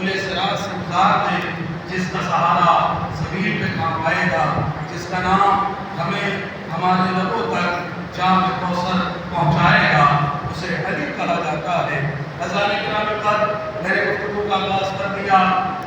پل صراط سے گزار دے، جس کا سہارا زمین پہ کام آئے گا، جس کا نام ہمیں ہمارے لبوں تک جام کوثر پہنچائے گا، اسے علی کہا جاتا ہے۔ حضرات کرام قدر، میرے گفتگو کا آغاز کر دیا،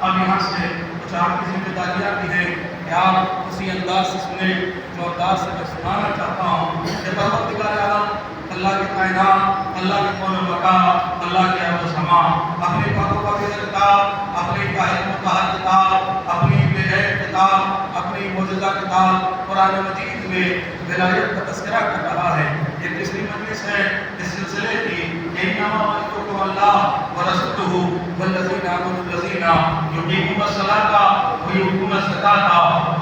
اب یہاں سے کچھ آپ کی ذمہ داریاں بھی ہیں کہ آپ اسی انداز سے سنیں جو انداز سے میں سنانا چاہتا ہوں کہ پروردگار عالم اللہ کی کائنات، اللہ کی کون و بقا، اللہ کی ارض و سما اپنے پاک و پاکیزہ کتاب، اپنی قاہر مطہر کتاب، اپنی بے عیب کتاب، اپنی معجزہ کتاب قرآن مجید میں ولایت کا تذکرہ کر رہا ہے۔ یہ تیسری مجلس ہے اس سلسلے کی کہ انما وليكم اللہ ورسولہ والذین آمنوا الذین یقیمون الصلاۃ ویؤتون الزکاۃ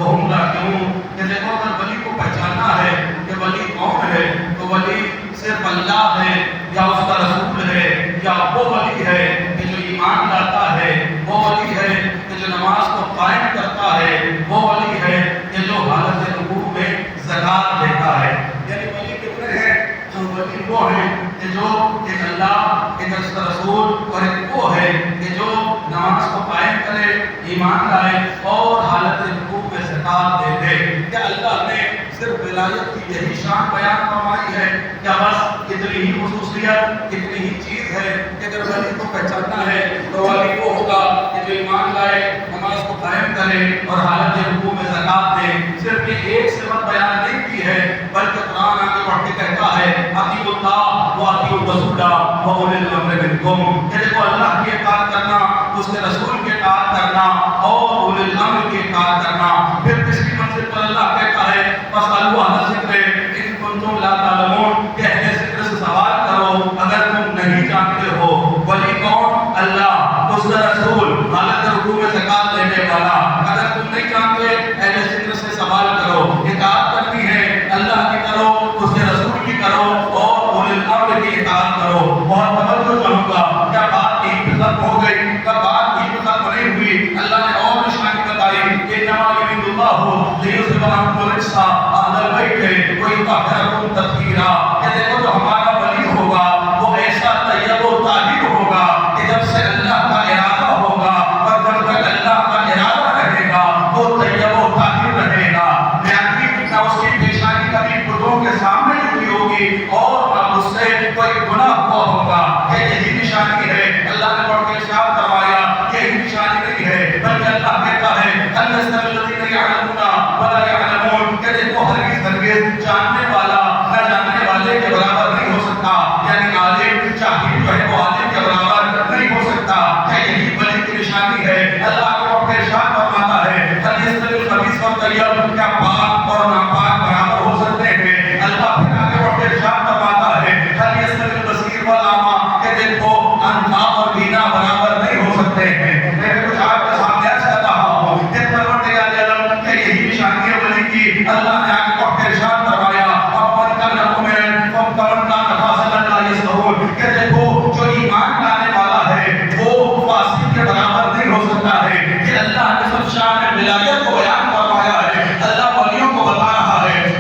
وهم راکعون۔ کہ دیکھو اگر ولی کو پہچاننا ہے کہ ولی کون ہے تو ولی صرف اللہ ہے یا اس کا رسول ہے یا وہ ولی ہے کہ جو ایمان لاتا ہے، وہ ولی ہے کہ جو نماز کو قائم کرتا ہے، وہ ولی ہے کہ جو حالت رکوع میں زکوٰۃ دیتا ہے۔ یعنی ولی کتنے ہیں؟ ولی وہ ہیں کہ جو ایک اللہ، ایک اس کا رسول اور ایک وہ ہے کہ جو نماز کو قائم کرے، ایمان لائے اور حالت رکوع میں زکوٰۃ دے دے۔ کیا اللہ نے صرف ولایت کی یہی شان بیان فرمائی ہے؟ کیا بس اتنی ہی خصوصیت، اتنی ہی چیز ہے کہ اگر ولی کو پہچاننا ہے تو ولی وہ ہوگا کہ جو ایمان لائے، نماز کو قائم کرے اور حالت رکوع میں زکوٰۃ دے؟ صرف یہ ایک صفت بیان نہیں کی ہے بلکہ قرآن آگے بڑھ کے کہتا ہے اطیعوا اللہ واطیعوا الرسول واولی الامر منکم۔ کہ دیکھو اللہ کی اطاعت کرنا، اس کے رسول کی اطاعت کرنا اور اولی الامر کی اطاعت کرنا۔ پھر تیسری منزل پر اللہ کہتا ہے فاسألوا اہل الذکر ان کنتم لا تعلمون، کہ اہل ذکر سے سوال کرو اگر تم نہیں جانتے ہو۔ ولی کون؟ اللہ، اس کا رسول، حالت رکوع میں زکوٰۃ دینے والا۔ اگر تم نہیں جانتے اہل ذکر سے سوال کرو۔ اطاعت کرنی ہے اللہ کی کرو، اس کے رسول کی کرو اور اولی الامر کی اطاعت کرو۔ بہت توجہ چاہوں گا، کیا بات یہیں پہ ختم ہو گئی؟ کیا بات یہیں پہ ختم نہیں ہوئی؟ اللہ نے اور نشانی بتائی کہ انما یرید اللہ لیذھب عنکم الرجس اہل البیت ویطہرکم تطہیرا۔ کہ دیکھو جو ہمارا ولی ہوگا وہ ایسا طیب و طاہر ہوگا کہ جب سے اللہ کا ارادہ ہوگا اور جب تک اللہ کا ارادہ رہے گا وہ طیب و طاہر رہے گا۔ نہ اس کی پیشانی کبھی بتوں کے سامنے جھکی ہوگی اور نہ اس سے کوئی گناہ ہوا ہوگا۔ کہ یہی نشانی ہے، اللہ نے بڑھ کے ارشاد فرمایا یہی نشانی نہیں ہے بلکہ اللہ کہتا ہے هل يستوي الذين يعلمون ولا يعلمون۔ کہ دیکھو ہرگز جاننے والا نہ جاننے والے کے برابر نہیں ہو سکتا، یعنی عالم جاہل جو ہے وہ عالم کے برابر نہیں ہو سکتا۔ کہ یہی ولی کی نشانی ہے۔ اللہ کو بڑھ کے ارشاد فرماتا ہے هل يستوي الخبيث والطيب، کیا پاک اور ناپاک برابر ہو سکتے ہیں؟ اللہ پھر آگے بڑھ کے ارشاد فرماتا ہے هل يستوي البصير والأعمى، کہ دیکھو اندھا اور بینا برابر نہیں ہو سکتے ہیں۔ میں کچھ آپ کے سامنے عرض کر رہا ہوں کہ پروردگار عالم کہ یہی نشانی ہے ولی کی۔ اللہ نے آگے بڑھ کے ارشاد فرمایا ومن كان مؤمنا ومن كان فاسقا لا يستوون۔ کہ دیکھو جو ایمان لانے والا ہے وہ فاسق کے برابر نہیں ہو سکتا ہے۔ کہ اللہ نے سب شان ولایت کو بیان فرمایا ہے، اللہ ولیوں کو بتا رہا ہے۔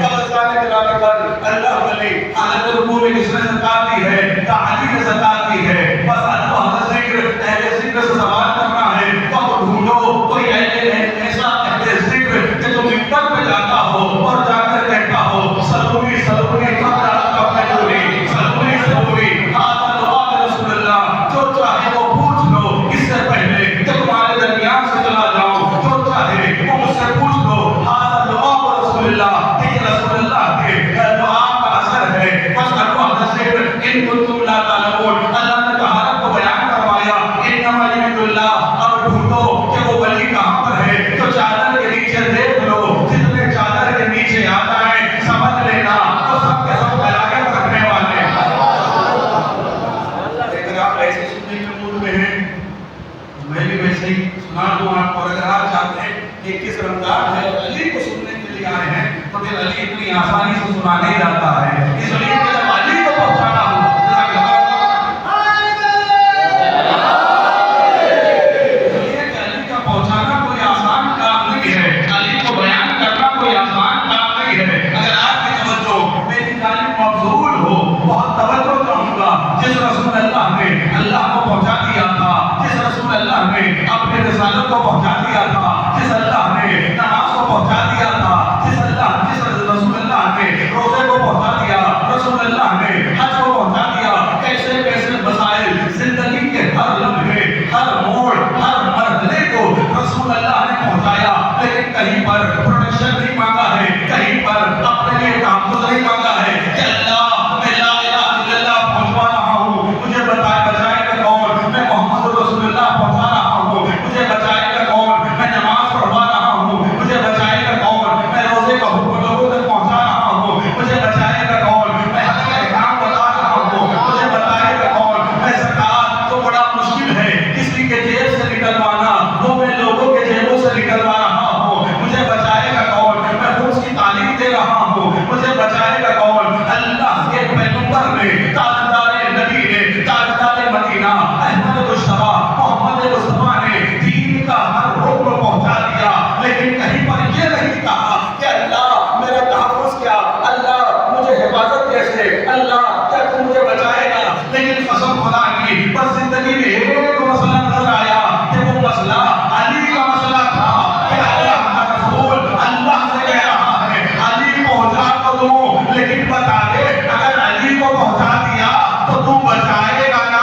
اللہ ولی حالت رکوع میں کس نے زکوٰۃ دی ہے؟ علی نے زکوٰۃ دی ہے۔ بس اہل ذکر، اہل ذکر سے سوال کرنا ہے تو ڈھونڈو کوئی ایسا اہل ذکر کہ تم ممبر پہ جاتا ہو اور جا کر کہتا ہو سلونی سلونی سلونی سلونی ہذا دعاء رسول اللہ، جو چاہے وہ پوچھ لو اس سے پہلے کہ تمہارے درمیان سے چلا جاؤں، جو چاہے وہ مجھ سے پوچھ لو۔ ہذا دعاء رسول اللہ، کہ یہ رسول اللہ کے دعا کا اثر ہے۔ فاسألوا اہل الذکر ان کنتم لا تعلمون۔ اللہ نے طہارت کو بیان فرمایا انما یرید اللہ، اب ڈھونڈو کہ وہ ولی کہاں پر ہے۔ تو چادر کے نیچے دیکھ لو، جتنے چادر کے نیچے آتا ہے سمجھ لینا تو سب کے سب ولایت رکھنے والے ہیں۔ اگر آپ ایسے سننے کے موڈ میں ہیں میں بھی ویسے ہی سنا دوں آپ کو۔ اگر آپ چاہتے ہیں کہ کس رمضان ہے اور علی کو سننے کے لیے آئے ہیں تو پھر علی اتنی آسانی سے سنا نہیں جاتا ہے، اس لیے کہ جب علی کو پہنچانا ہو جس رسول اللہ نے اللہ کو پہنچا دیا تھا، جس رسول اللہ نے دیا تھا، جس اللہ نے نماز کو پہنچا دیا تھا، جس رسول اللہ نے روزے کو پہنچا دیا، رسول اللہ نے حج کو پہنچا دیا، کیسے کیسے مسائل زندگی کے ہر لمحے، ہر موڑ، ہر مرحلے کو رسول اللہ نے پہنچایا، لیکن کہیں پر پروٹیکشن نہیں مانگا ہے، کہیں پر اپنے لیے تحفظ نہیں مانگا ہے کہ اللہ میں لا الہ الا اللہ پہنچوا رہا ہوں، مجھے بچائے گا کون؟ میں محمد رسول اللہ پہنچا رہا ہوں، مجھے بچائے گا کون؟ میں نماز پڑھوا رہا ہوں، مجھے بچائے گا کون؟ میں روزے کا حکم لوگوں تک پہنچا رہا ہوں، مجھے بچائے گا کون؟ میں حج کا احکام بتا رہا ہوں، مجھے بتائے گا کون؟ میں زکات تو بڑا مشکل ہے کسی کے جیب سے نکلوانا، وہ میں لوگوں کے جیبوں سے نکلوا رہا ہوں، مجھے بچائے گا کون؟ میں خود کی تعلیم دے رہا ہوں، مجھے بچائے گا کون؟ اللہ کے پیغمبر نے، تاجدار نبی نے، تاجدار مدینہ احمد مصطفیٰ محمد مصطفیٰ نے دین کا ہر حکم پہنچا دیا، لیکن کہیں پر یہ نہیں کہا کہ اللہ میرا تحفظ کیا، اللہ مجھے حفاظت کیسے، اللہ کیا تو مجھے بچائے گا؟ لیکن قسم خدا کی بس زندگی میں ایک مسئلہ نظر آیا کہ وہ مسئلہ علی کا مسئلہ تھا کہ اللہ کا رسول اللہ سے کہہ رہا ہے علی پہنچا تو دوں، لیکن بتا دے اگر علی کو پہنچا دیا تو تو بچائے گا نا؟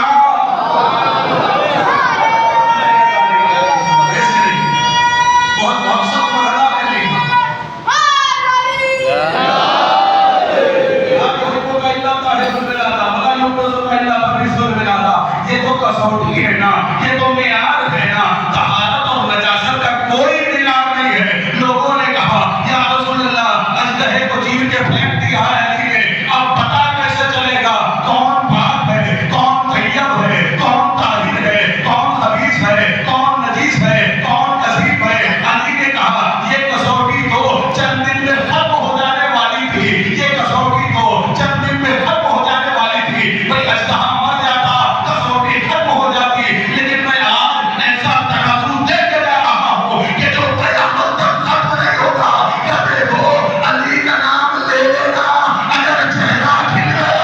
یہ تو کسوٹی ہے نا، یہ تو معیار ہے نا، طہارت اور نجاست کا کوئی معیار نہیں ہے۔ لوگوں نے کہا یا رسول اللہ اژدہے کو چیر کے پھینک دیا ہے علی نے، اب پتہ کیسے چلے گا کون پاک ہے، کون طیب ہے، کون طاہر ہے، کون خبیث ہے، کون نجیس ہے، کون کثیف ہے؟ علی نے کہا یہ کسوٹی تو چند دن میں ختم ہو جانے والی تھی، یہ کسوٹی تو چند دن میں ختم ہو جانے والی تھی، بھئی اژدہا مر جاتا، کسوٹی ختم ہو جاتی، لیکن میں آج ایسا ترازو دے کے جا رہا ہوں کہ جو قیامت تک ختم نہیں ہوگا، کبھی وہ علی کا نام لے لینا اگر چہرہ کھل گیا۔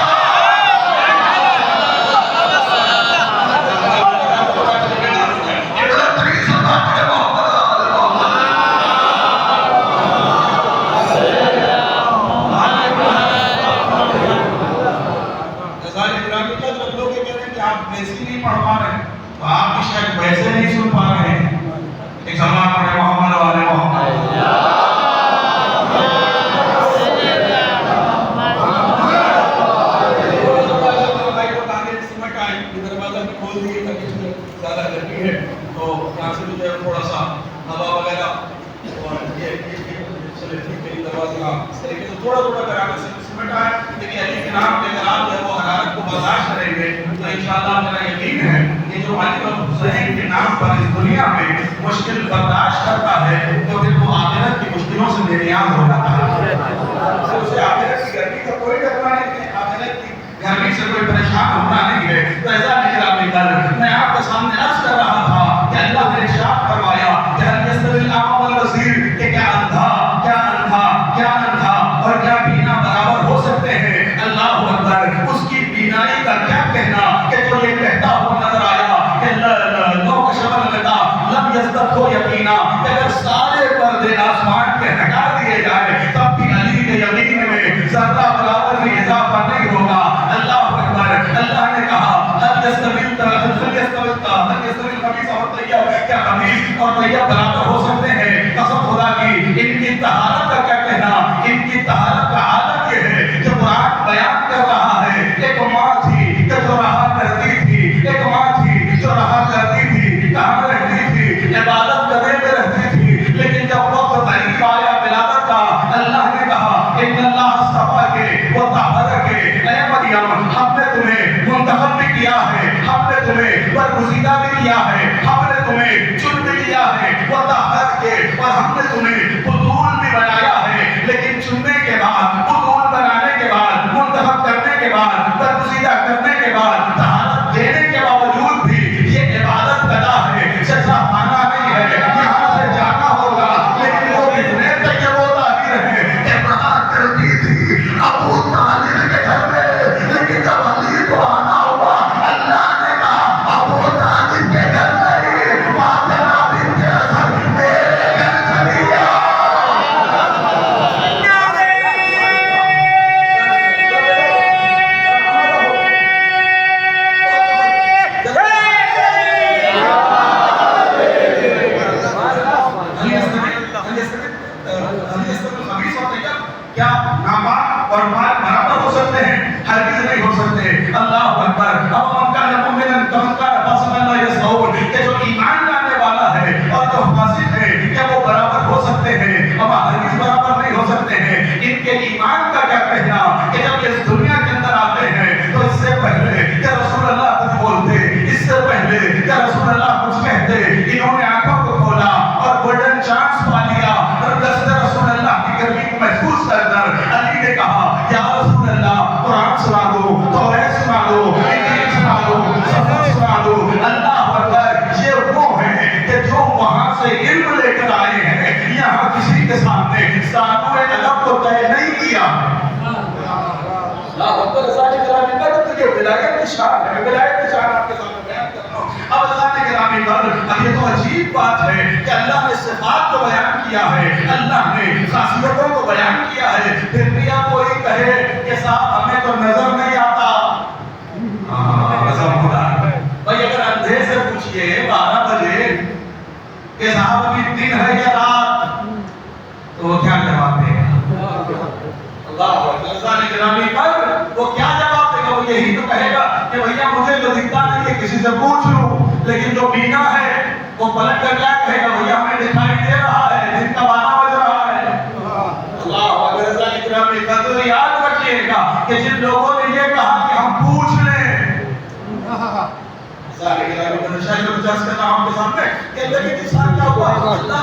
آپ ویسے نہیں پڑھ پا رہے ہیں تو آپ بھی شاید ویسے نہیں سن پا رہے ہیں۔ ایک زمان پڑھے محمد والے محمد، دروازہ بھی کھول دیے تاکہ زیادہ گرمی ہے تو یہاں سے بھی تھوڑا سا ہوا وغیرہ اور یہ دروازہ اس طریقے سے تھوڑا تھوڑا کرانے سے سمٹ آئے، لیکن علی کے نام کے اگر آپ وہ حرارت کو برداشت کریں گے تو انشاءاللہ میرا یقین ہے کہ جو علی اور حسین کے نام پر اس دنیا میں مشکل برداشت کرتا ہے تو پھر وہ آخرت کی مشکلوں سے بے نیاز ہو جاتا ہے۔ اسے آخرت کی گرمی کا کوئی ڈرنا نہیں ہے، آخرت کی گرمی سے کوئی پریشان ہونا نہیں ہے۔ تو ایسا نگرانی کر میں آپ کے سامنے عرض کر رہا تھا کہ اللہ نے ارشاد فرمایا کہ هل يستوي الأعمى والبصير، کہ کیا اندھا اور کیا بینا برابر ہو سکتے ہیں؟ اللہ اکبر، اس کی بینائی کا کیا کہنا کہ جو یہ کہتا ہوا نظر آیا کہ لو کشف الغطا لم یزدد یقینا، کہ اگر سارے پردے آسمان کے ہٹا دیے جائے تب بھی علی کے یقین میں ذرہ برابر بھی اضافہ نہیں ہوگا۔ اللہ اکبر، اللہ نے کہا هل يستوي الخبيث والطيب، کیا خبیث اور طیب برابر ہو سکتے ہیں؟ قسم خدا کی ان کی طہارت کا کیا کہنا، ان کی طہارت کا حالت یہ ہے جو قرآن بیان کر رہا ہے۔ ایک ماں تھی کہ جو رہا کرتی تھی، ایک ماں تھی جو رہا کرتی تھی، کہاں رہتی تھی؟ عبادت کرنے میں رہتی تھی، لیکن جب وقت قریب آیا ولادت کا، اللہ نے کہا ان اللہ اصطفیٰ کے و طہرک کے، اے مریم ہم نے تمہیں منتخب بھی کیا ہے، ہم نے تمہیں برگزیدہ بھی کیا ہے، ہم نے تمہیں چن بھی لیا ہے، مسیح کے سامنے سانوے ادب کو طے نہیں کیا. اللہ اکبر. ازان گرامی قدر تو یہ ولایت کی شان ہے. ولایت کی شان آپ کے سامنے بیان کر رہا ہوں. اب ازان گرامی قدر، اب یہ تو عجیب بات ہے کہ اللہ نے صفات کو بیان کیا ہے، اللہ نے خاصیتوں کو بیان کیا ہے، پھر بھی آپ کوئی کہے کہ صاحب ہمیں تو نظر نہیں آتا. قسم خدا بھائی، اگر اندھے سے پوچھئے 12 بجے کہ صاحب ابھی دن ہے یا رات، تو وہ کیا جواب دے گا؟ اللہ اکبر. گرامی پر وہ کیا جواب دے گا؟ وہ یہی تو کہے گا کہ بھیا مجھے تو دکھتا نہیں ہے، کسی سے پوچھ لوں. لیکن جو بینا ہے وہ پلٹ کر کیا کہے گا؟ بھیا ہمیں دکھائی دے رہا ہے، دن کا 12 بج رہا ہے. اللہ اکبر. گرامی پر یاد رکھیے گا کہ جن لوگوں نے یہ کہا کہ ہم پوچھ لیں، اللہ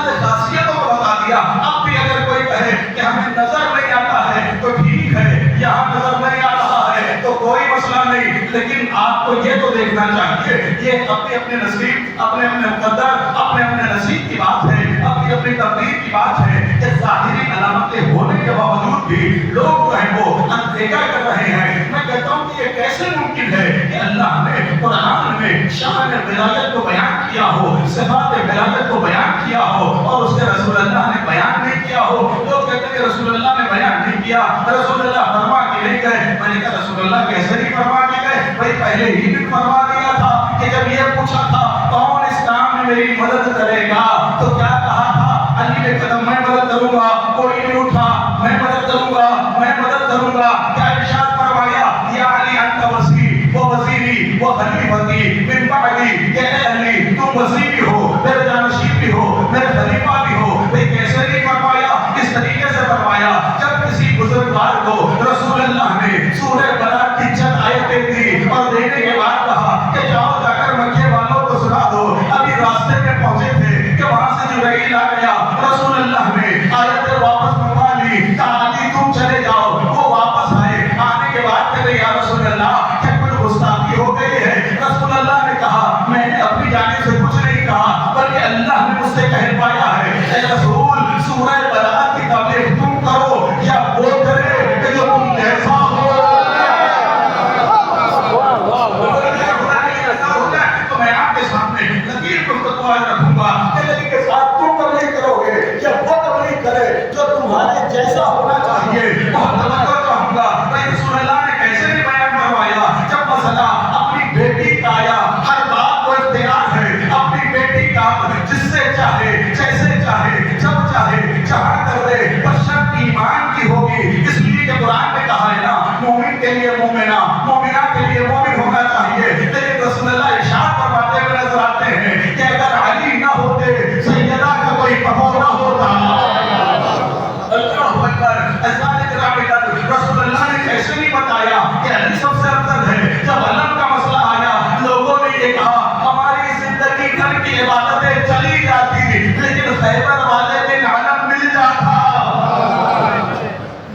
نے خاصیتوں کو بتا دیا. اب بھی اگر کوئی کہے کہ ہمیں نظر نہیں آتا ہے تو ٹھیک ہے، یہاں نظر نہیں آ رہا ہے تو کوئی مسئلہ نہیں، لیکن آپ کو یہ تو دیکھنا چاہیے یہ اپنے اپنے نصیب، اپنے اپنے مقدر، اپنے اپنے نصیب کی بات ہے، اپنی اپنی تقدیر کی بات ہے کہ ظاہری علامتیں ہونے کے باوجود بھی لوگ جو ہیں وہ اندیکھا کر رہے ہیں. میں کہتا ہوں کہ یہ کیسے ممکن ہے کہ اللہ نے قرآن میں شان ولایت کو بیان کیا ہو، صفات ولایت کو بیان کیا ہو، اور اس کے رسول اللہ نے بیان نہیں کیا ہو. لوگ کہتے ہیں کہ رسول اللہ نے بیان نہیں کیا، رسول اللہ فرما کے نہیں گئے. میں نے کہا رسول اللہ کیسے نہیں فرما کے گئے؟ بھائی پہلے ہی بھی فرما دیا تھا کہ جب یہ پوچھا تھا کون اس کام میں میری مدد کرے گا تو کیا کہا تھا؟ علی نے قدم میں مدد کروں گا. کوئی نہیں اٹھا، میں مدد کروں گا، میں مدد کروں گا. کیا ارشاد فرمایا؟ یا علی انت وزیر و وزیری و خلیفتی من بعدی، کہ اے علی تم وزیر بھی ہو، میرے جانشین بھی ہو، میرے خلیفہ بھی ہو. بھئی کیسے نہیں فرمایا؟ اس طریقے سے فرمایا جب کسی بزرگوار کو رسول اللہ نے سورہ بلد کی چند آیتیں دی اور دینے کے بعد کہا کہ جاؤ جا کر مکے والوں کو سنا دو. ابھی راستے میں پہنچے تھے کہ وہاں سے جبرائیل آ گیا. رسول اللہ نے آیتیں واپس منگوا لی، کہا علی تم چلے جاؤ. وہ واپس آئے، آنے کے بعد کہتے یا رسول اللہ کیا کوئی گستاخی ہو گئی ہے؟ رسول اللہ نے کہا میں نے اپنی جانب سے کچھ نہیں کہا، بلکہ اللہ نے مجھ سے کہلوایا ہے اے رسول سورہ بلد کی تبلیغ تم کرو یا وہ کرے کہ جو تم جیسا ہو. تو میں آپ کے سامنے لکیر کو فتویٰ رکھوں گا کہ نبی کے ساتھ تم تبلیغ کرو گے یا وہ تبلیغ کرے جو تمہارے جیسا ہونا چاہیے. بہت توجہ چاہوں گا. بھائی رسول اللہ نے کیسے نہیں بیان کروایا؟ جب مسئلہ اپنی بیٹی کا آیا، ہر باپ کو اختیار ہے اپنی بیٹی کا جس سے چاہے، جیسے چاہے، جب چاہے، جہاں کر دے، پر شرط ایمان کی ہوگی. اس لیے کہ قرآن نے کہا ہے نا مومن کے لیے مومنہ، مومنہ کے لیے مومن ہونا چاہیے. لیکن رسول اللہ ارشاد فرماتے ہوئے نظر آتے ہیں کہ اگر علی نہ ہوتے سیدہ کا کوئی پہو نہ ہوتا. اللہ اکبر. رسول اللہ نے کیسے نہیں بتایا کہ علی سب سے افضل ہے؟ جب علم کا مسئلہ آیا لوگوں نے یہ کہا ہماری زندگی گھر کی عبادتیں چلی جاتی لیکن خیبر والے دن علم مل جاتا.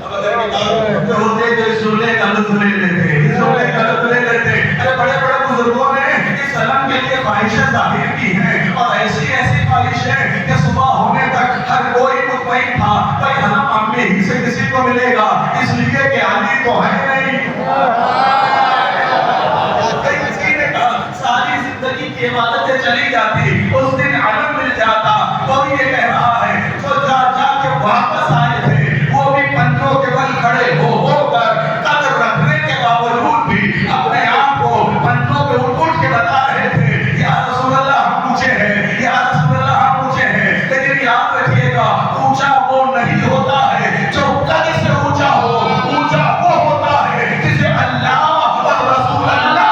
اب اگر کتاب ہوتے تو اس جملے کا لطف لے لیتے، اس جملے کا لطف لے لیتے. ارے بڑے بڑے بزرگوں نے اس علم کے لیے خواہشیں ظاہر کی ہیں، اور ایسی ایسی خواہشیں کہ صبح ہونے تک ہر کوئی مطمئن تھا بھائی علم ہم میں ہی سے کسی کو ملے گا، اس لیے کہ علی تو ہے نہیں. کسی نے کہا ساری زندگی کی عبادتیں چلی جاتی، اس دن علم مل جاتا. کوئی یہ کہہ رہا ہے جو جا جا کے واپس آئے تھے وہ بھی پنجوں کے بل کھڑے ہو کر قدر رکھنے کے باوجود بھی اپنے آپ کو پنجوں پہ اٹھ کے بتا رہے تھے یا رسول اللہ ہم پوچھے ہیں، یا رسول اللہ ہم پوچھے ہیں. لیکن یاد رکھیے گا اونچا وہ نہیں ہوتا ہے جو قدر سے اونچا ہو، اونچا وہ ہوتا ہے جسے اللہ اور رسول اللہ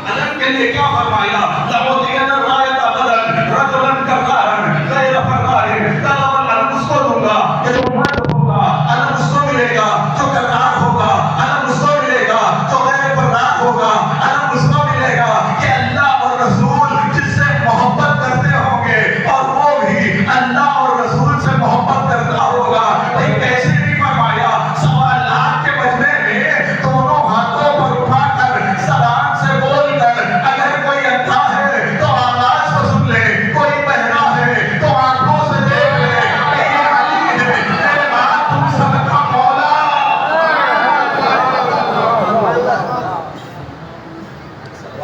علم کے لیے کیا فرمایا؟ لَأُعْطِيَنَّ الرَّایَةَ غَدًا رَجُلًا كَرَّارًا غَیْرَ فَرَّارٍ. طلب علم اس کو دوں گا کہ جو مرد ہوگا، علم اس کو ملے گا جو کرار ہوگا، علم اس کو ملے گا جو غیر فرار ہوگا، علم اس کو ملے گا کہ اللہ اور رسول جس سے محبت کرتے ہوں گے اور وہ بھی اللہ اور رسول سے محبت کرتا ہوگا. بھائی کیسے نہیں فرمایا؟ 1.25 لاکھ کے مجمع میں دونوں ہاتھوں پر اٹھا کر زبان سے بول کر اگر کوئی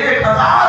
1000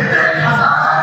1000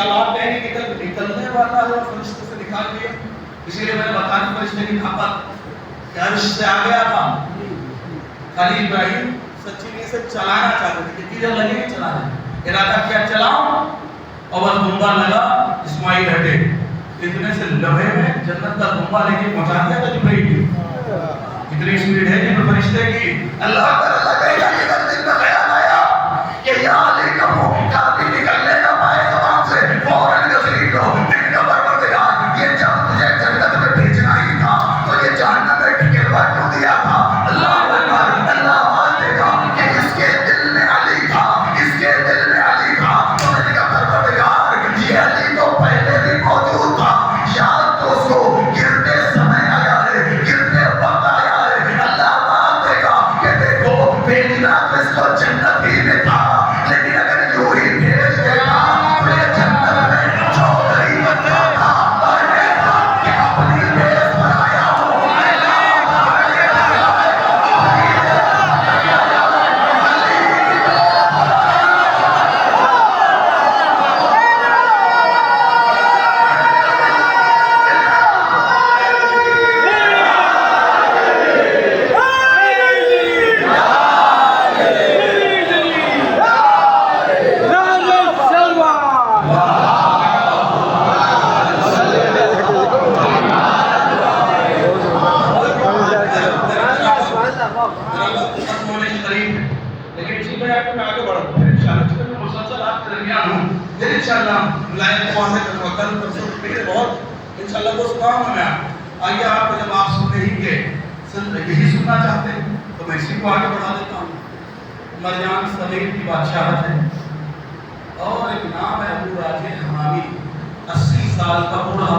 خیالات ہیں کہ نکلنے والا ہے اور فرشتے سے نکال دیا. اسی لیے میں نے بتایا فرشتے کی طاقت کہ عرش سے آ گیا تھا. خلیل ابراہیم سچی نیت سے چلانا چاہتے تھے. کتنی دیر لگے گی چلانے؟ ارادہ کیا چلاؤں اور بس دھنبا لگا. اسماعیل ہٹے. اتنے سے لمحے میں جنت کا دھنبا لے کے پہنچا دیا تھا جبرائیل. اتنی سپیڈ ہے کہ فرشتے کی. اللہ تعالیٰ کہے گا کہ دل میں خیال آیا کہ یا علی کا منہ کافی نکلنے کا پائے زبان سے فوراً تسلیم دو. لیکن پروردگار یہ جب تجھے جنت میں بھیجنا ہی تھا تو یہ جہنم میں ٹھکروا کیوں دیا تھا؟ اللہ اکبر. اللہ آواز دے گا کہ اس کے دل میں علی تھا, اس کے دل میں علی تھا. تو میں نے کہا پروردگار یہ علی تو پہلے بھی موجود تھا, شاید تو اس کو گرتے سمے آیا ہے, گرتے وقت آیا ہے. اللہ آواز دے گا کہ دیکھو بھیجنا تو اس کو جنت ہی میں تھا, لیکن اگر یوں ہی بھیج دیتا تو یہ جنت میں چوکری بن جاتا. اور میں تھا کہ اپنی بیس پر آیا ہوں. آئیے آپ کو جب آپ سنتے ہی کہ یہی سننا چاہتے ہیں تو میں اسی کو آگے بڑھا دیتا ہوں. مرجان صغیر کی بادشاہت ہے اور ایک نام ہے ابو راجے حمامی. 80 سال کا بوڑھا,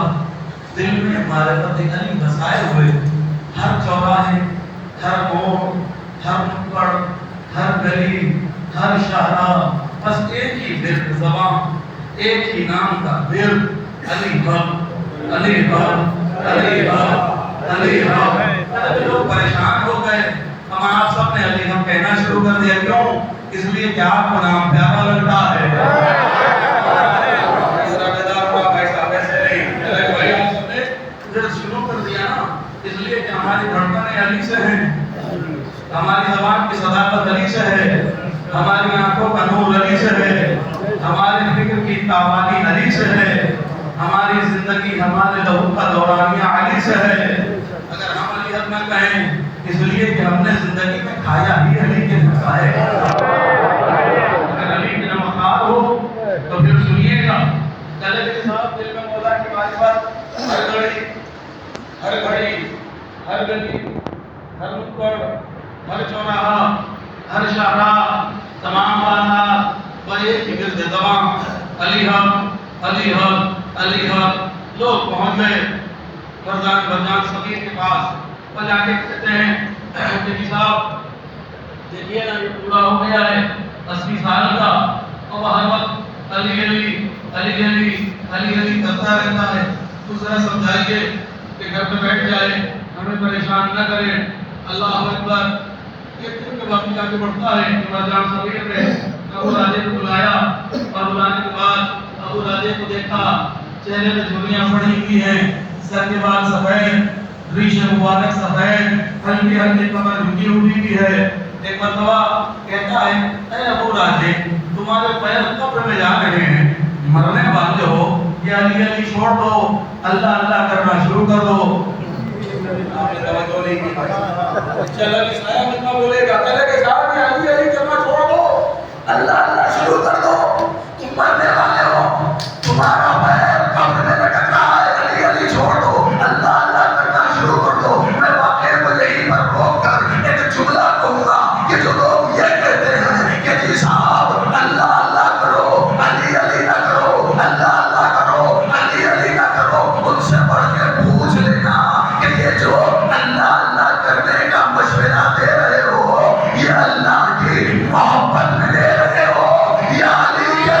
دل میں معرفت علی بسائے ہوئے, ہر چوراہے, ہر موڑ, ہر نکڑ, ہر گلی, ہر شاہراہ بس ایک ہی ورد زبان, ایک ہی نام کا ورد, علی حق, علی حق, علی حق, علی حق. لوگ پریشان ہو گئے. ہم آپ سب نے علی حق کہنا شروع کر دیا. کیوں؟ اس لیے کہ آپ کو نام پیارا لگتا ہے. شروع کر دیا نا, اس لیے کہ ہماری دھڑکنیں علی سے ہیں, ہماری زبان کی صداقت علی سے ہے, ہماری آنکھوں کا نور علی سے ہے, ہماری فکر کی تابانی علی سے ہے, ہماری زندگی, ہمارے لہو کا دورانیہ علی سے ہے. اگر ہم علی حق نہ کہیں اس لیے کہ ہم نے زندگی میں کھایا ہی علی کے مسائے. اگر علی کے نمخار ہو تو پھر سنیے گا چلے کے صاحب دل میں مولا کی معرفت ہر گھڑی, ہر گھڑی, ہر گلی, ہر نکڑ, ہر چوراہا, ہر شاہراہ, تمام بازار پر ایک ہی ورد زبان, علی حق, علی حق, علی حق. لوگ پہنچ گئے مرجان صغیر کے پاس. وہ جا کے کہتے ہیں کہ صاحب دیکھیے نا یہ پورا ہو گیا ہے 80 سال کا, اور وہ ہر وقت علی علی, علی علی, علی علی کرتا رہتا ہے. تو ذرا سمجھائیے کہ گھر پہ بیٹھ جائے, ہمیں پریشان نہ کرے. اللہ اکبر. کتنے کے باقی آگے بڑھتا ہے کہ مرجان صغیر نے ابو راجے کو بلایا, اور بلانے کے بعد ابو راجے کو دیکھا, چہرے پہ جھریاں پڑی ہوئی ہیں, سر کے بال سفید, ریش مبارک سفید, ہلکی ہلکی کمر جھکی ہوئی بھی ہے. ایک مرتبہ کہتا ہے اے ابو راجے تمہارے پیر قبر میں جا رہے ہیں, مرنے والے ہو, یہ علی علی چھوڑ دو, اللہ اللہ کرنا شروع کر دو. چل علی صاحب اتنا بولے گا, چلے کہ صاحب یہ علی علی کرنا چھوڑ دو, اللہ اللہ شروع کر دو. تم مرنے والے ہو, تمہارا پیر قبر میں لٹک رہا ہے, علی علی چھوڑ دو, اللہ اللہ کرنا شروع کر دو. میں واقعے کو یہی پر روک کر ایک جملہ کہوں گا کہ جو لوگ یہ کہتے ہیں کہ جی صاحب اللہ اللہ کرو, علی علی نہ کرو, اللہ اللہ کرو, علی علی نہ کرو, ان سے بڑھ کے پوچھ لینا کہ یہ جو اللہ اللہ کرنے کا مشورہ دے رہے ہو یہ اللہ کی محبت میں دے رہے ہو یا علی کے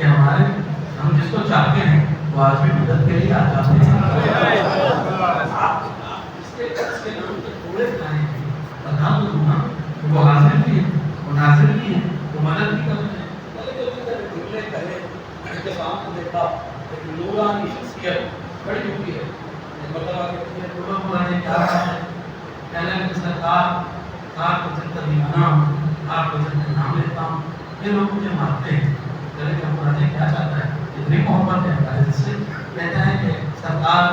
کہ ہمارے ہم جس کو چاہتے ہیں وہ آج بھی مدد کے لیے آ جاتے ہیں. اس کے نام کے تھوڑے کھانے ہیں بتا تو دوں نا وہ حاضر بھی ہے وہ ناظر بھی ہے وہ مدد بھی کرتے ہیں. کے سامنے دیکھا ایک نورانی شخصیت کھڑی ہوئی ہے. مطلب کہ لوگوں کو نے کیا کہا ہے کہنے لگے سرکار آپ کو جنت دیوانا آپ کو جنت نام لیتا ہوں. یہ لوگ مجھے مارتے ہیں. کہنے کہ قرآن کیا چاہتا ہے اتنی محبت ہے ہمارے جس سے کہتا ہے کہ سرکار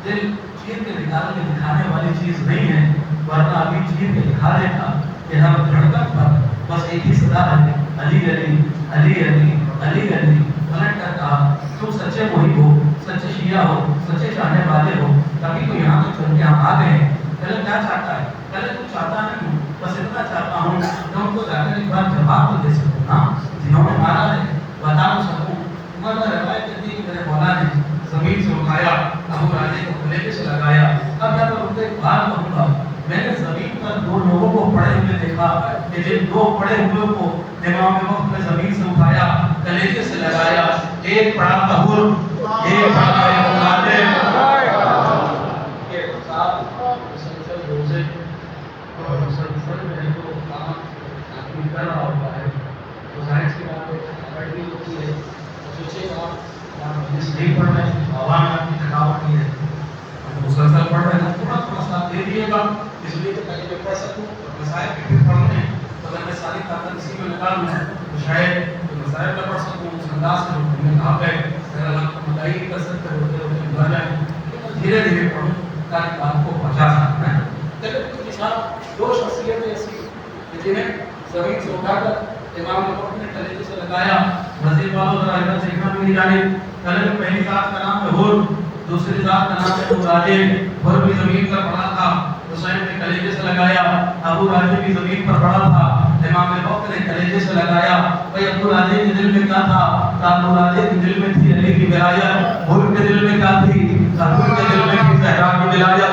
دل چیر کے نکال کے دکھانے والی چیز نہیں ہے ورنہ ابھی چیر کے دکھا دیتا کہ ہر دھڑکن پر بس ایک ہی صدا ہے علی علی علی علی علی علی. پلٹ کر کہا تم سچے محب ہو سچے شیعہ ہو سچے چاہنے والے ہو کبھی تو یہاں تک چل کے ہم آ گئے. پہلے کیا چاہتا ہے پہلے تو چاہتا نہیں ہوں بس اتنا چاہتا ہوں کہ ان کو جا کر ایک بار جواب تو دے سکوں نا جنہوں نے مارا ہے بتا تو سکوں. عمر نے روایت کرتی ہے کہ میرے مولا نے زمین سے اٹھایا ابو راجے کو کلیجے سے لگایا. اب میں تو ان کو ایک بات کہوں گا میں نے زمین پر دو لوگوں کو پڑے ہوئے دیکھا کہ جن دو پڑے ہوئے کو امام وقت نے زمین سے اٹھایا کلیجے سے لگایا. ایک پڑا طہور ایک پڑا مقادر کے ساتھ مسلسل روزے اور مسلسل میں جو کام آدمی کر رہا ہوتا ہے تو ظاہر سی بات ہے بیٹھنی ہوتی ہے. سوچے گا مجلس نہیں پڑھ رہے عوام میں اپنی تھکاوٹ نہیں ہے مسلسل پڑھ رہے ہیں تھوڑا تھوڑا ساتھ دے دیے گا اس لیے تاکہ میں پڑھ سکوں. مسائل بھی پڑھنے تو اگر میں ساری طاقت اسی میں لگا لوں تو شاید مسائل میں پڑھ سکوں اس انداز سے ہم نے کہا ہے اگر اللہ کو مدعی نہیں کر سکتے ہوتے ہوتے بھلا جائیں دھیرے دھیرے پڑھوں تاکہ بات کو پہنچا سکتا ہے. لیکن اس کے دو شخصیتیں ایسی جنہیں زمین سے اٹھا کر امام وقت نے کلیجے سے لگایا. وزیر والوں ذرا ادھر دیکھنا بھی نہیں جانے. کلے پہلی ذات کا نام ہے ہور دوسری ذات کا نام ہے ابو راجے. ہور بھی زمین پر پڑا تھا حسین نے کلیجے سے لگایا. ابو راجے بھی زمین پر پڑا تھا امام وقت نے کلیجے سے لگایا. بھائی ابو راجے کے دل میں کیا تھا؟ ابو راجے کے دل میں تھی علی کی ولایت. ہور کے دل میں کیا تھی؟ ہور کے دل میں تھی زہرا کی ولایت.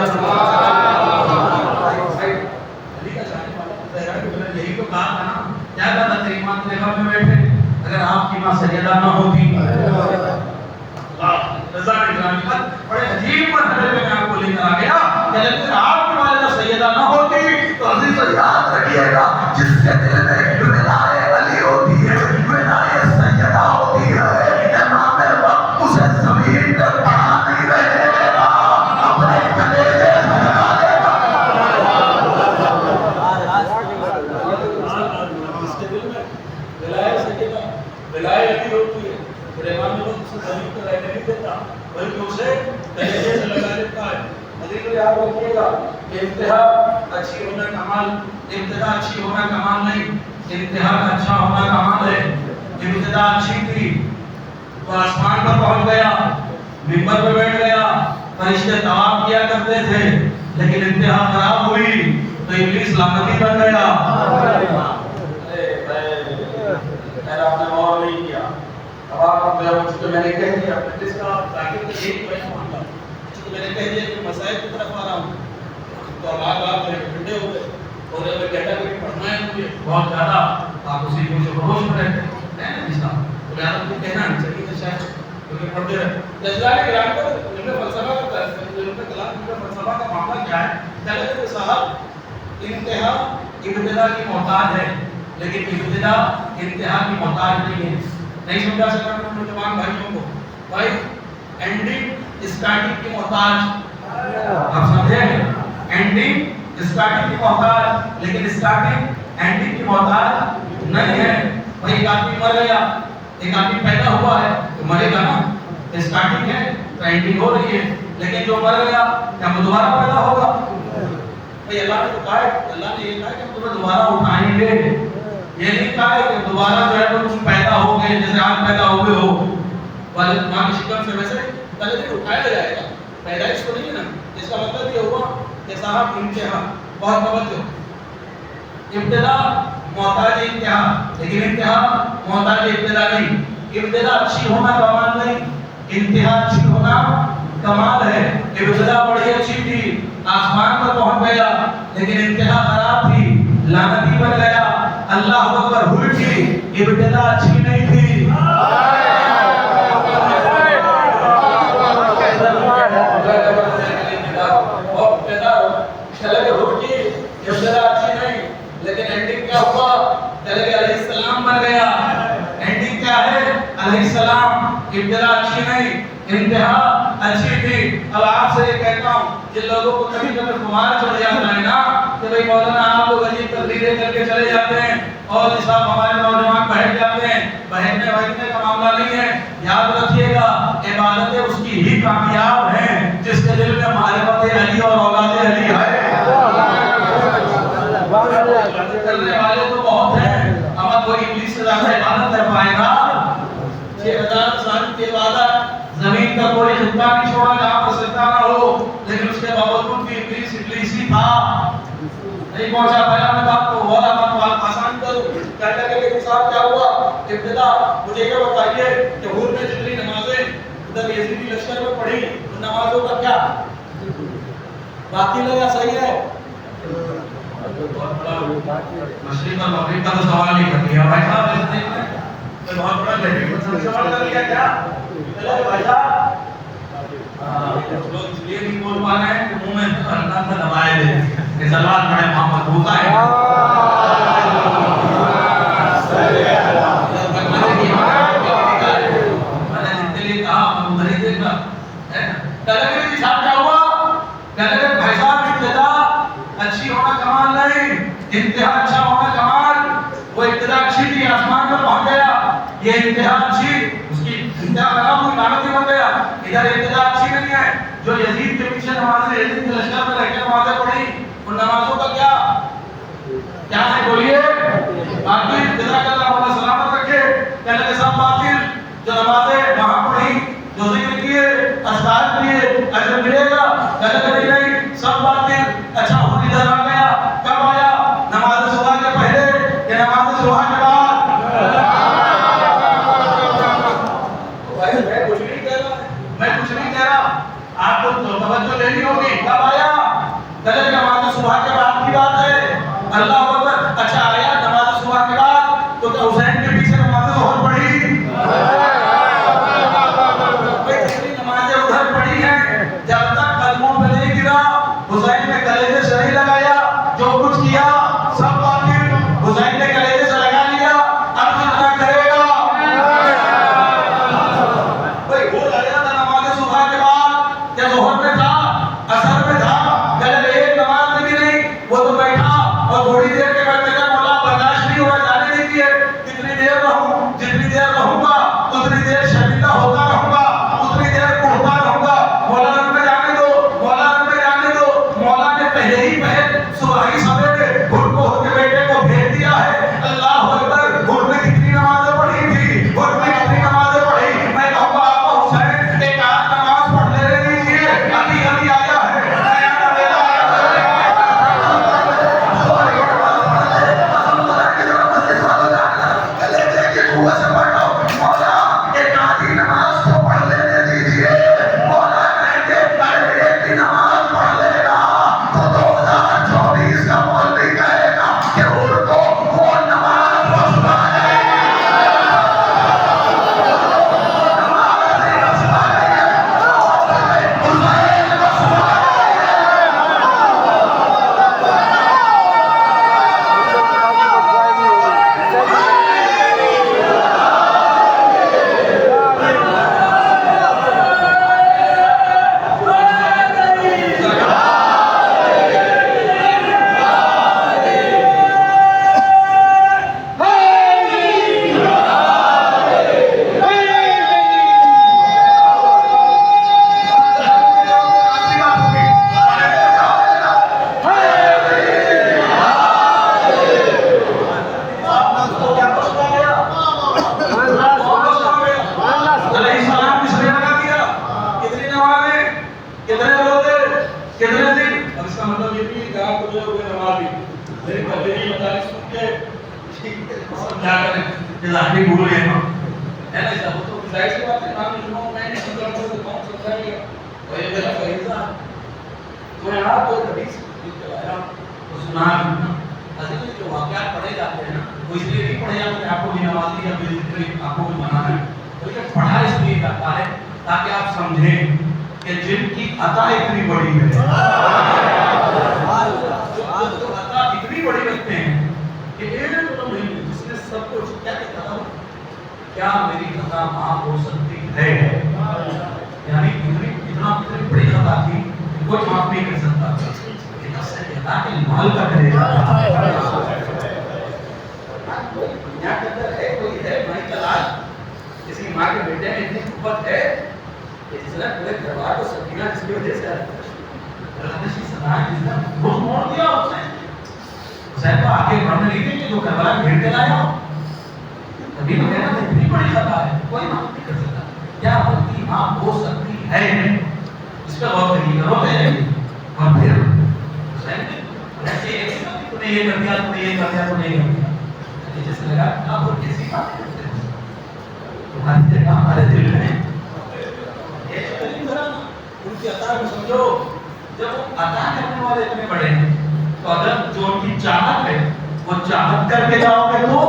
علی کا چاہنے والا زہرا کی ولایت یہی تو کہا تھا نا. کیا کہا تھا تیری ماں تیرے گھر میں بیٹھے اگر آپ کی ماں سیدہ نہ ہوتی. رضا اکرامی کا بڑے عجیب مرحلے میں آپ کو لے کر آ گیا کہ اگر آپ کی والدہ سیدہ نہ ہوتی تو عزیز و یاد رکھیے گا جس کے دل میں ولایت علی ہوتی ہے ولایت سیدہ ہوتی ہے امام وقت اسے زمین پر پڑا نہیں رہے گا اپنے کلیجے سے لگا لے گا. اس کے دل میں ولایت سیدہ ولایت علی ہوتی ہے پھر امام وقت اسے زمین پر رہنے نہیں دیتا بلکہ اسے کلیجے سے لگا دیتا ہے. حضرت کو یاد رکھیے گا کہ انتہا اچھی ہونا کمال ابتدا اچھی ہونا کمال نہیں انتہا اچھا ہونا کمال ہے. ابتدا اچھی تھی تو آسمان پر پہنچ گیا منبر پہ بیٹھ گیا فرشتے طواف کیا کرتے تھے لیکن انتہا خراب ہوئی تو ابلیس لعنتی بن گیا. آپ نے غور نہیں کیا. اب آپ میں نے کہہ دیا اس کا تاکہ ایک بیٹھ مانگا میں نے کہہ دیا کہ مسائل کی طرف آ رہا ہوں تو آپ میرے ٹھنڈے ہو گئے اور اگر کہتا کہ پڑھنا ہے مجھے بہت زیادہ آپ اسی کو جو خروش میں رہتے ہیں نا جس کا تو میں آپ کو کہنا نہیں چاہیے کہ شاید کیونکہ پڑھتے رہے. جذبات کے گرام پر علم فلسفہ کا علم کلام کا فلسفہ کا معاملہ کیا ہے کہتے ہیں کہ صاحب انتہا ابتدا کی محتاج ہے لیکن ابتدا انتہا کی محتاج نہیں ہے. نہیں سمجھا سکا میں نوجوان بھائیوں کو بھائی اینڈنگ اسٹارٹنگ کی محتاج آپ سمجھے اینڈنگ اسٹارٹنگ کی محتاج لیکن اسٹارٹنگ اینڈنگ کی محتاج نہیں ہے. بھائی ایک آدمی مر گیا ایک آدمی پیدا ہوا ہے تو مرے گا نا اسٹارٹنگ ہے تو اینڈنگ ہو رہی ہے لیکن جو مر گیا کیا وہ دوبارہ پیدا ہوگا؟ بھائی اللہ نے تو کہا ہے اللہ نے یہ کہا کہ ہم تمہیں دوبارہ اٹھائیں گے. یہ نہیں کہا ہے کہ دوبارہ جو ہے تم پیدا ہو گئے جیسے آج پیدا ہوئے ہو والد ماں کی شکم سے ویسے پہلے دن اٹھایا جائے گا. پیدائش تو نہیں ہے نا. اس کا مطلب یہ ہوا کہ صاحب انتہا بہت توجہ ابتدا محتاج انتہا لیکن انتہا محتاج ابتدا نہیں. ابتدا اچھی ہونا کمال نہیں انتہا اچھی ہونا کمال ہے. ابتدا بڑی اچھی تھی آسمان پر پہنچ گیا لیکن انتہا خراب تھی لعنتی بن گیا. اللہ اکبر ہوئی تھی ابتدا اچھی نہیں تھی. السلام ابتدا اچھی نہیں انتہا اچھی تھی. اب آپ سے یہ کہتا ہوں جن لوگوں کو کبھی کبھی خمار چڑھ جاتا ہے نا کہ بھائی مولانا آپ لوگ عجیب تقریریں کر کے چلے جاتے ہیں اور صاحب ہمارے نوجوان بہک جاتے ہیں. بہکنے بہکنے کا معاملہ نہیں ہے. یاد رکھیے گا عبادتیں اس کی ہی کامیاب ہیں جس کے دل میں معرفت علی اور اولاد علی ہے. کرنے والے تو بہت ہیں اما کوئی ابلیس سے زیادہ عبادت کر پائے گا؟ 6000 سال کی عبادت زمین کا کوئی خطہ نہیں چھوڑا جہاں پر سجدہ نہ ہو لیکن اس کے باوجود بھی ابلیس ہی تھا. نہیں پہنچا پہلا میں بات کو ہوا بات آسان کروں کہتا کہ میرے ساتھ کیا ہوا. ابتدا مجھے یہ بتائیے کہ حور میں جتنی نمازیں ادھر یزیدی لشکر میں پڑھی ان نمازوں کا کیا باطل ہے یا صحیح ہے؟ مشرق اور مغرب کا تو سوال نہیں کر دیا بھائی صاحب. ایسے نہیں ہے بہت بڑا لیکن سوال کر لیا کیا بھائی صاحب لوگ اس لیے نہیں بول پا رہے ہیں کہ منہ میں اللہ سے دبائے دے کہ سلوات پڑھے محمد ہوتا ہے. میں نے جتنے لیے کہا میں ادھر ہی دیکھ رہا. کلگری جی صاحب کیا ہوا؟ کلگری بھائی صاحب ابتدا اچھی ہونا کمال نہیں انتہا اچھا ہونا کمال. وہ ابتدا اچھی تھی آسمان پر پہنچ گیا. یہ انتہا اچھی اس کی انتہا خراب ہوئی لعنتی بن گیا. ادھر ابتدا اچھی نہیں ہے. جو یزید کے پیچھے نمازیں یزید کے لشکر میں رہ کے نمازیں پڑھی ان نمازوں کا کیا ہے بولیے؟ باطل. جزاک اللہ مولا سلامت رکھے. کہنے کے ساتھ باطل. جو نمازیں وہاں پڑھی جو ذکر کیے اذکار کیے اجر ملے گا. کہنے کے نہیں سب باطل. اچھا خود ادھر آ گیا. کب آیا؟ نماز صبح کے پہلے کہ نماز صبح کے بعد؟ میں کچھ نہیں کہہ رہا آپ کو توجہ لینی ہوگی. کب آیا؟ کہنے نماز صبح کے بعد کی بات ہے. اللہ اکبر. اچھا آیا نماز صبح کے بعد تو کیا حسین کے پیچھے نماز ظہر پڑھی؟ بھائی جتنی نمازیں ادھر پڑھی ہیں جب تک قدموں پہ نہیں گرا حسین نے کلیجے سے نہیں لگایا. جو کچھ کیا سب باطل. حسین نے کلیجے سے لگا لیا. اب کتنا کرے گا؟ بھائی وہ آیا تھا نماز صبح کے بعد کیا ظہر میں تھا عصر میں تھا؟ کہنے ایک نماز میں بھی نہیں. وہ تو بیٹھا اور تھوڑی دیر کے بعد کہا مولا برداشت نہیں ہو رہا جانے دیجیے. کتنی دیر رہوں؟ جتنی دیر رہوں گا اتنی دیر شرمندہ ہوتا رہوں گا اتنی دیر کوڑتا رہوں گا. مولا رب میں جانے دو مولا رب میں جانے دو. مولا نے پہلے ہی صبح ہی سویرے حر کو حر کے بیٹے کو بھیج دیا ہے. اللہ اکبر. حر نے کتنی نمازیں پڑھی تھی؟ حر نے کتنی نمازیں پڑھی؟ میں کہوں گا آپ کو حسین ایک آدھ نماز پڑھ لینے دیجیے. ابھی ابھی آیا ہے. ظاہری بھول گئے ہم ہے نا صاحب. تو ظاہر سی بات ہے نام جمعہ میں نہیں سمجھا تو کون سمجھا گیا. اور یہ میرا فریضہ تو یہاں کوئی حدیث چلایا تو سنا حضرت جو واقعات پڑھے جاتے ہیں نا وہ اس لیے نہیں پڑھے جاتے آپ کو بھی نمازی یا بے ذکر آپ کو بھی بنانا ہے. بلکہ پڑھا اس لیے جاتا ہے تاکہ آپ سمجھیں کہ جن کی عطا اتنی بڑی ہے جو عطا اتنی بڑی رکھتے ہیں کہ ایک علم نہیں جس نے سب کچھ کیا کہتا تھا کیا میری خطا معاف ہو سکتی ہے؟ یعنی اتنا بڑی خطا تھی کہ کوئی معاف نہیں کر سکتا تھا، لیکن اس سے کہتا کہ مال کا کرے گا دنیا کے اندر ہے کوئی ہے مائی کا لاج، کسی ماں کے بیٹے میں اتنی قوت ہے کہ جس نے پورے دربار کو سکینہ جس کی وجہ سے روح موڑ دیا اس نے حسین کو آگے بڑھنے نہیں دیں کہ جو کربلا میں بھیڑ کے لایا ہو، کبھی تو کہنا تھا اتنی بڑی خطا ہے کوئی معاف نہیں کر سکتا، کیا غلطی معاف ہو سکتی ہے؟ اس پہ غور کریے گا، روتے رہیے اور پھر حسین نے ایسے ایک تو نے یہ کر دیا، تو نے یہ کر دیا، تو نے یہ کر دیا، جیسے لگا آپ اور کیسی بات کرتے ہیں تمہاری جگہ ہمارے دل میں ایک کریم ذرا ان کی عطا کو سمجھو، جب وہ عطا کرنے والے اتنے بڑے ہیں تو اگر جو ان کی چاہت ہے وہ چاہت کر کے جاؤ گے تو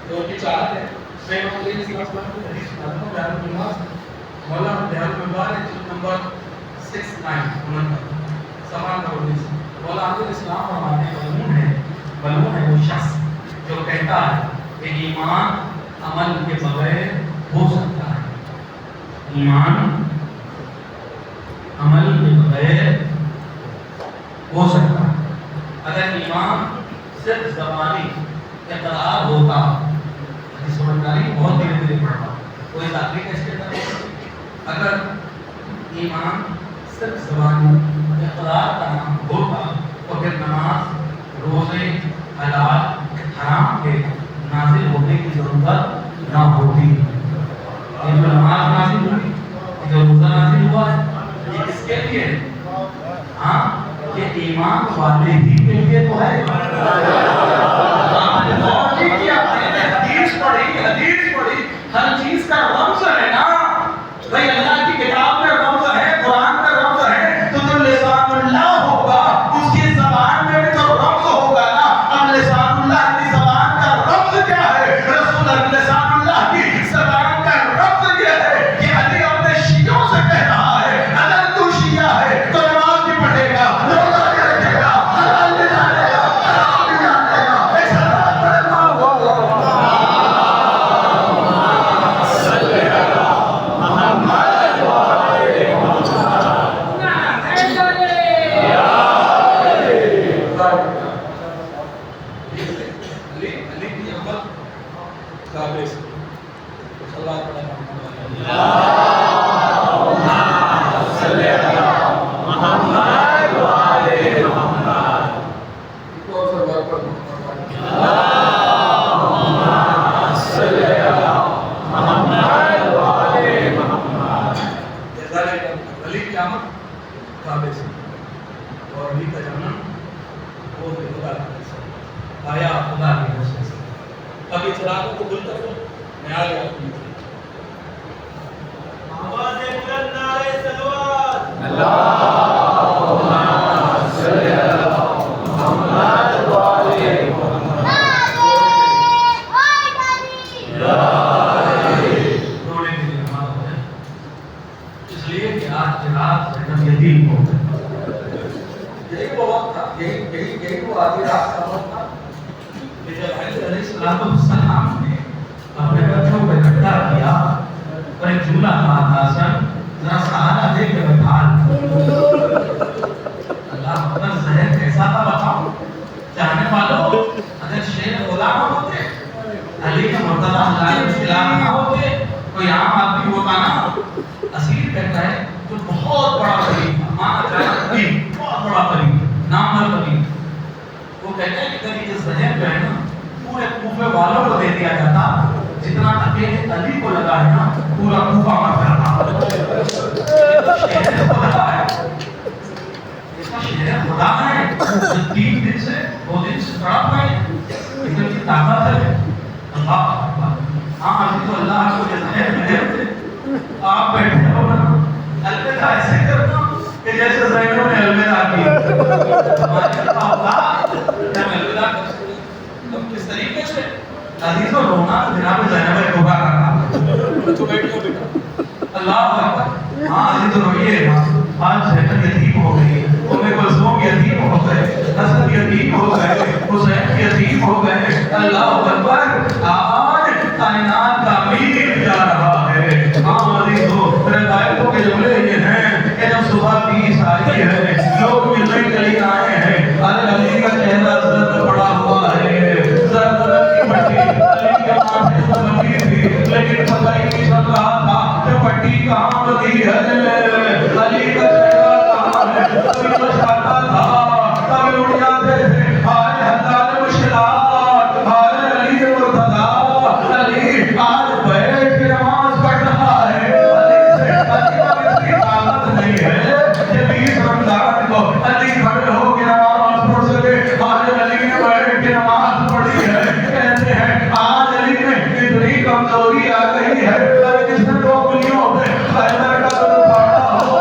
جو ان کی چاہت ہے میں علیہ السلام کو حدیث سناتا ہوں بیان النماز مولانا بیان المبار جلد نمبر 69 سمان نمبر 19 مولانا علیہ السلام فرماتے ہیں ملعون ہے وہ شخص جو کہتا ہے کہ ایمان عمل کے بغیر ہو سکتا ہے، ایمان عمل کے بغیر ہو سکتا ہے، اگر ایمان صرف زبانی اقرار ہوتا، سمجھداری بہت دھیرے دھیرے پڑھتا کوئی ذاتی کیسے اگر ایمان صرف زبانی اقرار کا نام ہوتا تو پھر نماز روزے حلال حرام کے نازل ہونے کی ضرورت نہ ہوتی، یہ جو نماز نازل ہوئی، یہ جو روزہ نازل ہوا ہے، یہ کس کے لیے؟ ہاں یہ ایمان والے ہی کے لیے تو ہے۔ حدیث پڑھی ہر چیز کا رمز ہے نا بھائی، اللہ کی کتاب میں رمز ہے، قرآن میں رمز ہے، تو جو لسان اللہ ہوگا اس کی زبان میں بھی تو رمز ہوگا نا۔ اب لسان اللہ کی زبان کا رمز کیا ہے؟ رسول اللہ لسان اللہ کی زبان کا رمز یہ ہے کہ علی اپنے شیعوں سے کہہ رہا ہے اگر تو شیعہ ہے تو نماز بھی پڑھے گا، روزہ بھی رکھے گا، حلال بھی جانے گا، حرام بھی جانے گا، ایسا صبح 20 آئی ہے، لوگ ملنے کے لیے آئے ہیں، علی کا چہرہ زرد پڑا ہوا ہے، زرد کی پٹی علی کے ماتھے پر لگی تھی، لیکن پتہ ہی نہیں چل رہا تھا کہ پٹی کہاں لگی ہے، علی کا چہرہ کہاں ہے، کبھی مشکاتا تھا، کبھی اڑ جاتے تھے، ہائے حلال مشکلات، ہائے علی مرتضیٰ، علی آج بیٹھ کے نماز پڑھ رہا ہے، علی کا اتنی طاقت نہیں ہے کہ 20 رمضان کو علی کھڑے ہو کے نماز پڑھ سکے، آج علی نے بیٹھ کے نماز پڑھی ہے، کہتے ہیں آج علی میں اتنی کمزوری آ گئی ہے، جس نے 2 انگلیوں پہ خیبر کا دل پھاڑا ہو، وہ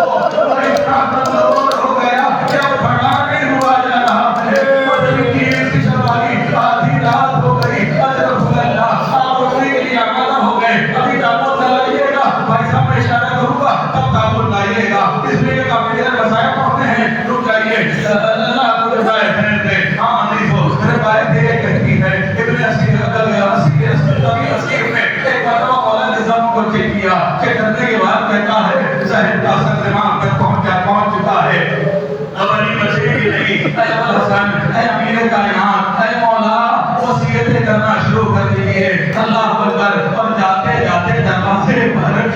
اتنا کمزور ہو گیا کہ اب کھڑا نہیں ہوا جا رہا ہے، بدن کی ایسی سواری آدھی رات ہو گئی، اشرف اللہ آپ اٹھنے کے لیے آمادہ ہو گئے، ابھی تابوت نہ لائیے گا، بھائی صاحب میں اشارہ کروں گا تب تابوت لائیے گا، اس لیے کہ کافی دیر مسائل پڑھتے ہیں، رک جائیے، اللہ آپ کو روایت ہے، ہاں عزیز ہو، روایت یہ کہتی ہے ابن اسیر میں ایک مرتبہ مولا نظام کو چیک کیا، چیک کرنے کے بعد کہتا ہے زہر کا صدر امام تک پہنچ چکا ہے، اب علی بچے ہی نہیں، اے ابو الحسن، اے امیر کائنات، اے مولا وصیتیں کرنا شروع کر دیجئے، اللہ اکبر، اور جاتے جاتے دروازے پر ایک